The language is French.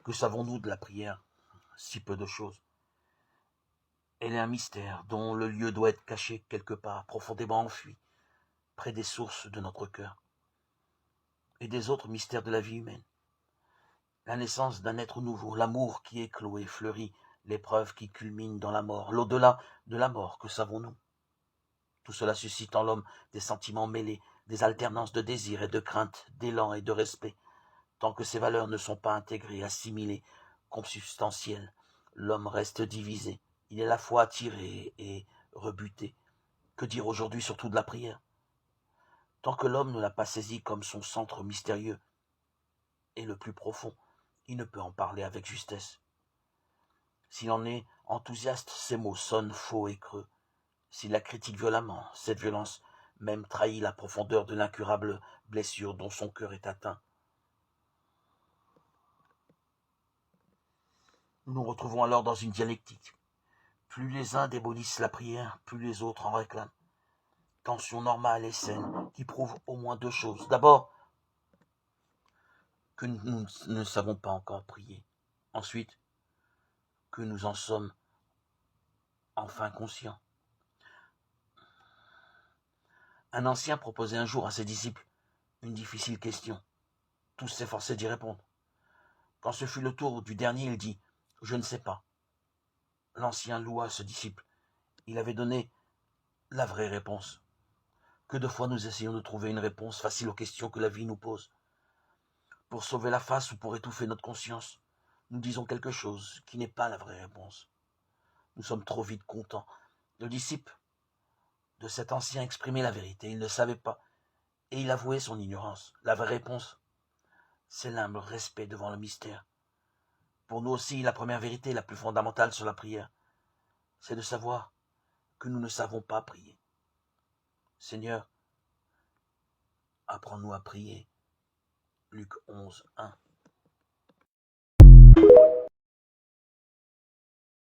Que savons-nous de la prière? Si peu de choses. Elle est un mystère dont le lieu doit être caché quelque part, profondément enfui, près des sources de notre cœur et des autres mystères de la vie humaine. La naissance d'un être nouveau, l'amour qui éclot et fleurit, l'épreuve qui culmine dans la mort, l'au-delà de la mort, que savons-nous? Tout cela suscite en l'homme des sentiments mêlés, des alternances de désir et de crainte, d'élan et de respect. Tant que ces valeurs ne sont pas intégrées, assimilées, consubstantielles, l'homme reste divisé. Il est à la fois attiré et rebuté. Que dire aujourd'hui surtout de la prière? Tant que l'homme ne l'a pas saisie comme son centre mystérieux et le plus profond, il ne peut en parler avec justesse. S'il en est enthousiaste, ses mots sonnent faux et creux. S'il la critique violemment, cette violence même trahit la profondeur de l'incurable blessure dont son cœur est atteint. Nous nous retrouvons alors dans une dialectique. Plus les uns démolissent la prière, plus les autres en réclament. Tension normale et saine qui prouve au moins deux choses. D'abord, que nous ne savons pas encore prier. Ensuite, que nous en sommes enfin conscients. Un ancien proposait un jour à ses disciples une difficile question. Tous s'efforçaient d'y répondre. Quand ce fut le tour du dernier, il dit « Je ne sais pas ». L'ancien loua ce disciple. Il avait donné la vraie réponse. Que de fois nous essayons de trouver une réponse facile aux questions que la vie nous pose. Pour sauver la face ou pour étouffer notre conscience, nous disons quelque chose qui n'est pas la vraie réponse. Nous sommes trop vite contents. Le disciple de cet ancien exprimait la vérité. Il ne savait pas et il avouait son ignorance. La vraie réponse, c'est l'humble respect devant le mystère. Pour nous aussi, la première vérité, la plus fondamentale sur la prière, c'est de savoir que nous ne savons pas prier. Seigneur, apprends-nous à prier. Luc 11, 1.